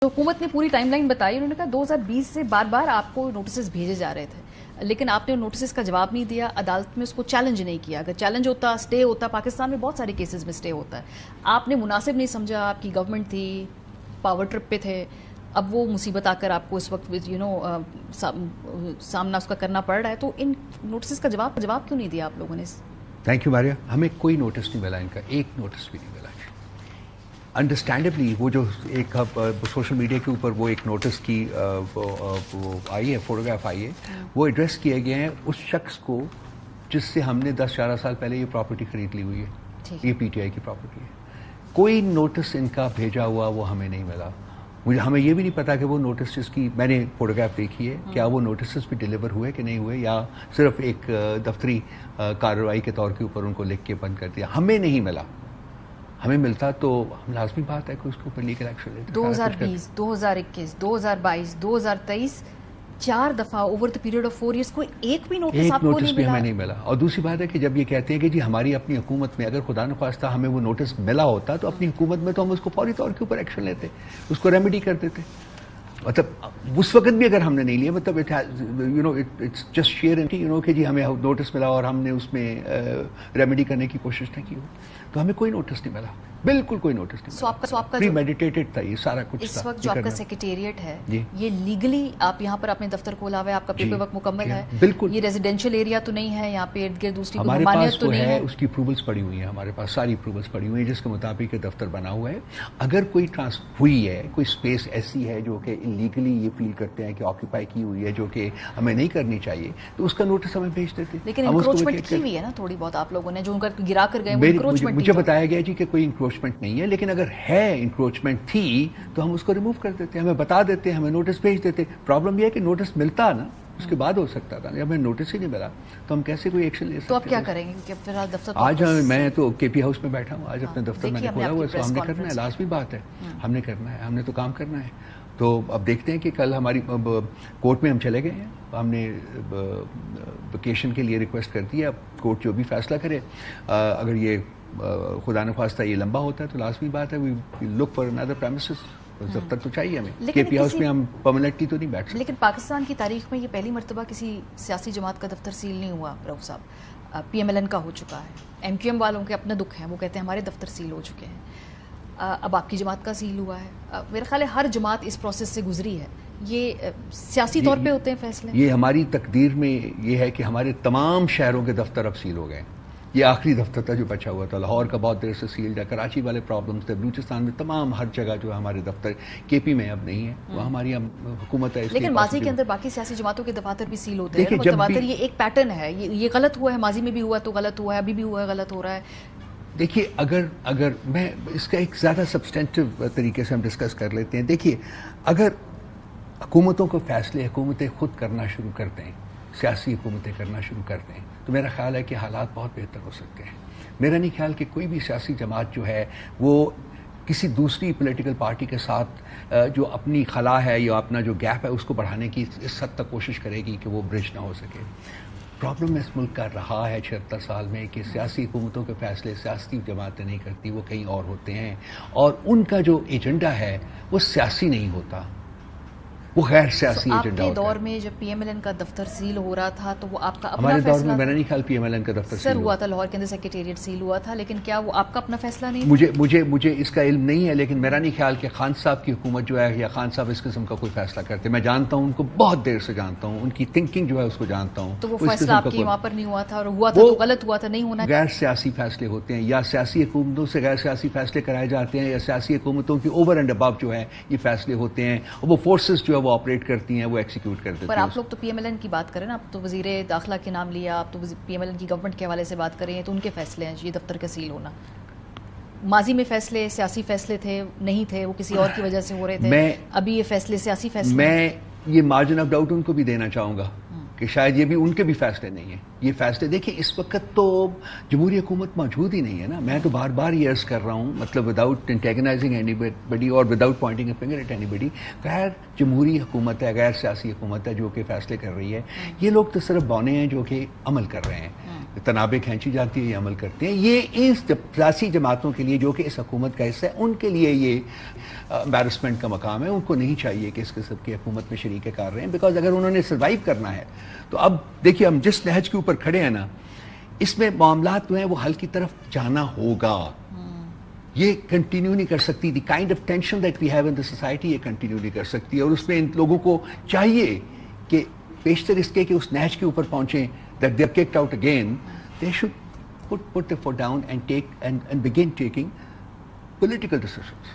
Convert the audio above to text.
تو حکومت نے پوری ٹائم لائن بتائی. انہوں نے کہا 2020 سے بار بار آپ کو نوٹسز بھیجے جا رہے تھے، لیکن آپ نے نوٹسز کا جواب نہیں دیا، عدالت میں اس کو چیلنج نہیں کیا. اگر چیلنج ہوتا، اسٹے ہوتا، پاکستان میں بہت سارے کیسز میں اسٹے ہوتا ہے. آپ نے مناسب نہیں سمجھا، آپ کی گورنمنٹ تھی، پاور ٹرپ پہ تھے، اب وہ مصیبت آ کر آپ کو اس وقت سامنا اس کا کرنا پڑ رہا ہے. تو ان نوٹسز کا جواب کیوں نہیں دیا آپ لوگوں نے؟ تھینک یو ماریا. ہمیں کوئی نوٹس نہیں ملا، ان کا ایک نوٹس بھی نہیں ملا. انڈرسٹینڈبلی وہ جو ایک سوشل میڈیا کے اوپر وہ ایک نوٹس کی آئی ہے، فوٹوگراف آئی ہے، وہ ایڈریس کیے گئے ہیں اس شخص کو جس سے ہم نے 10-11 سال پہلے یہ پراپرٹی خرید لی ہوئی ہے. یہ پی ٹی آئی کی پراپرٹی ہے. کوئی نوٹس ان کا بھیجا ہوا وہ ہمیں نہیں ملا. ہمیں یہ بھی نہیں پتا کہ وہ نوٹس جس کی میں نے فوٹوگراف دیکھی ہے، کیا وہ نوٹسز بھی ڈیلیور ہوئے کہ نہیں ہوئے، یا صرف ایک دفتری کارروائی کے طور کے اوپر ان کو لکھ کے بند کر دیا. ہمیں نہیں ملا. ہمیں ملتا تو ہم لازمی بات ہے کہ اس کے اوپر لیگل ایکشن لیتے. 2020 2021 2022 2023 4 دفعہ over the period of 4 years کوئی ایک بھی نوٹس آپ کو نہیں ملا. بھی ہمیں نہیں ملا. اور دوسری بات ہے کہ جب یہ کہتے ہیں کہ جی ہماری اپنی حکومت میں اگر خدا نخواستہ ہمیں وہ نوٹس ملا ہوتا تو اپنی حکومت میں تو ہم اس کو فوری طور کے اوپر ایکشن لیتے، اس کو ریمیڈی کر دیتے. مطلب اس وقت بھی اگر ہم نے نہیں لیا، مطلب اٹس جسٹ شیئر کہ جی ہمیں نوٹس ملا اور ہم نے اس میں ریمیڈی کرنے کی کوشش نہ کی ہو. تو ہمیں کوئی نوٹس نہیں ملا، بالکل کوئی نوٹس نہیں ملا. پری میڈیٹیٹڈ تھا یہ سارا کچھ. اس وقت جو آپ کا سیکریٹریٹ ہے یہ لیگلی آپ یہاں پر اپنے دفتر کھولا ہوا ہے، آپ کا پیپر ورک مکمل ہے؟ بالکل. یہ ریزیڈینشیل ایریا تو نہیں ہے، یہاں پہ ارد گرد دوسری ہمارے پاس تو ہے، اس کی اپروولس پڑی ہوئی ہیں، ہمارے پاس ساری اپروولس پڑی ہوئی ہیں جس کے مطابق یہ دفتر بنا ہوا ہے. اگر کوئی ہوئی ہے، کوئی اسپیس ایسی ہے جو کہ انلیگلی یہ فیل کرتے ہیں کہ آکوپائی کی ہوئی ہے جو کہ ہمیں نہیں کرنی چاہیے، تو اس کا نوٹس ہمیں بھیج دیتے. لیکن انکروچمنٹ کی ہوئی ہے نا تھوڑی بہت آپ لوگوں نے، جو ان کا گرا کر گئے. مجھے بتایا گیا جی کہ کوئی انکروچمنٹ نہیں ہے، لیکن اگر ہے انکروچمنٹ تھی تو ہم اس کو ریموو کر دیتے، ہمیں بتا دیتے، ہمیں نوٹس بھیج دیتے. پرابلم یہ ہے کہ نوٹس ملتا نا اس کے بعد ہو سکتا تھا، ہمیں نوٹس ہی نہیں ملا تو ہم کیسے کوئی ایکشن لے سکتے. تو آپ کیا کریں گے؟ دفتر آج میں تو کے پی ہاؤس میں بیٹھا ہوں، آج اپنے دفتر میں نے کھولا ہوا ہے، تو ہم نے کرنا ہے، لازمی بات ہے، ہم نے کرنا ہے، ہم نے تو کام کرنا ہے. تو اب دیکھتے ہیں کہ کل ہماری کورٹ میں ہم چلے گئے ہیں، ہم نے ویکیشن کے لیے ریکویسٹ کر دی ہے. اب کورٹ جو بھی فیصلہ کرے، اگر یہ خدا نخواستہ یہ لمبا ہوتا ہے تو لازمی بات ہے وی لک فار انادر پریمیسز. دفتر تو چاہیے ہمیں، کے پی ہاؤس میں ہم پرماننٹلی تو نہیں بیٹھ سکتے. لیکن پاکستان کی تاریخ میں یہ پہلی مرتبہ کسی سیاسی جماعت کا دفتر سیل نہیں ہوا. رؤف صاحب، پی ایم ایل این کا ہو چکا ہے، ایم کیو ایم والوں کے اپنا دکھ ہے، وہ کہتے ہیں ہمارے دفتر سیل ہو چکے ہیں. اب آپ کی جماعت کا سیل ہوا ہے. میرا خیال ہے ہر جماعت اس پروسیس سے گزری ہے. یہ سیاسی طور پہ ہوتے ہیں فیصلے. یہ ہماری تقدیر میں یہ ہے کہ ہمارے تمام شہروں کے دفتر اب سیل ہو گئے. یہ آخری دفتر تھا جو بچا ہوا تھا. لاہور کا بہت دیر سے سیل تھا، کراچی والے پرابلمس تھے، بلوچستان میں تمام ہر جگہ جو ہے ہمارے دفتر. کے پی میں اب نہیں ہے، وہ ہماری حکومت ہے. لیکن ماضی کے اندر باقی سیاسی جماعتوں کے دفاتر بھی سیل ہوتے ہیں. دفاتر یہ ایک پیٹرن ہے، یہ غلط ہوا ہے، ماضی میں بھی ہوا تو غلط ہوا ہے، ابھی بھی ہوا ہے غلط ہو رہا ہے. دیکھیے اگر میں اس کا ایک زیادہ سبسٹینٹیو طریقے سے ہم ڈسکس کر لیتے ہیں. دیکھیے اگر حکومتوں کو فیصلے حکومتیں خود کرنا شروع کر دیں، سیاسی حکومتیں کرنا شروع کر دیں، تو میرا خیال ہے کہ حالات بہت بہتر ہو سکتے ہیں. میرا نہیں خیال کہ کوئی بھی سیاسی جماعت جو ہے وہ کسی دوسری پولیٹیکل پارٹی کے ساتھ جو اپنی خلا ہے یا اپنا جو گیپ ہے اس کو بڑھانے کی اس حد تک کوشش کرے گی کہ وہ برج نہ ہو سکے. پرابلم اس ملک کا رہا ہے 76 سال میں کہ سیاسی حکومتوں کے فیصلے سیاسی جماعتیں نہیں کرتی، وہ کہیں اور ہوتے ہیں، اور ان کا جو ایجنڈا ہے وہ سیاسی نہیں ہوتا، وہ غیر سیاسی ایجنڈا ہوتا ہے. آپ کے دور میں جب پی ایم ایل این کا دفتر سیل ہو رہا تھا تو وہ آپ کا اپنا ہمارے فیصلہ دور میں میرا نہیں خیال پی ایم ایل این کا دفتر سر ہوا تھا، لاہور کے اندر سیکریٹریٹ سیل ہوا تھا، لیکن کیا وہ آپ کا اپنا فیصلہ نہیں؟ مجھے اس کا علم نہیں ہے، لیکن میرا نہیں خیال کہ خان صاحب کی حکومت جو ہے یا خان صاحب اس قسم کا کوئی فیصلہ کرتے. میں جانتا ہوں ان کو، بہت دیر سے جانتا ہوں، ان کی تھنکنگ جو ہے اس کو جانتا ہوں. تو وہ فیصلہ آپ کی وہاں پر نہیں ہوا تھا، اور ہوا تھا تو غلط ہوا تھا، نہیں ہونا. غیر سیاسی فیصلے ہوتے ہیں، یا سیاسی حکومتوں سے غیر سیاسی فیصلے کرائے جاتے ہیں، یا سیاسی حکومتوں کی اوور اینڈ ابو جو ہے یہ فیصلے ہوتے ہیں، اور وہ فورسز جو ہے وہ آپریٹ کرتی ہیں، وہ ایکسیکیوٹ کر دیتی ہیں. پر آپ لوگ تو پی ایم ایل این کی بات کریں نا، آپ تو وزیر داخلہ کے نام لیا، آپ تو پی ایم ایل این کی گورنمنٹ کے حوالے سے بات کریں، تو ان کے فیصلے ہیں یہ دفتر کا سیل ہونا. ماضی میں فیصلے سیاسی فیصلے تھے نہیں تھے، وہ کسی اور کی وجہ سے ہو رہے تھے. ابھی یہ فیصلے سیاسی فیصلے. میں یہ مارجن آف ڈاؤٹ ان کو بھی دینا چاہوں گا کہ شاید یہ بھی ان کے بھی فیصلے نہیں ہیں. یہ فیصلے دیکھیں اس وقت تو جمہوری حکومت موجود ہی نہیں ہے نا. میں تو بار بار یہ عرض کر رہا ہوں, مطلب وداؤٹ انٹیگنائزنگ اینی بڈی اور without pointing a finger at anybody, غیر جمہوری حکومت ہے, غیر سیاسی حکومت ہے جو کہ فیصلے کر رہی ہے. یہ لوگ تو صرف بونے ہیں جو کہ عمل کر رہے ہیں, تنابیں کھینچی جاتی ہیں, یہ عمل کرتے ہیں. یہ اس سیاسی جماعتوں کے لیے جو کہ اس حکومت کا حصہ ہے, ان کے لیے یہ امبیرسمنٹ کا مقام ہے. ان کو نہیں چاہیے کہ اس قسم کی حکومت میں شریک کار رہے ہیں, بیکاز اگر انہوں نے سروائیو کرنا ہے تو اب دیکھیے ہم جس نہج کے اوپر کھڑے ہیں نا, اس میں معاملات جو ہیں وہ حل کی طرف جانا ہوگا. یہ کنٹینیو نہیں کر سکتی, the kind of tension that we have in the society یہ کنٹینیو نہیں کر سکتی. اور اس میں ان لوگوں کو چاہیے کہ بیشتر اس کے کہ اس نہج کے اوپر پہنچیں, that they are kicked out again, they should put their foot down and begin taking political decisions.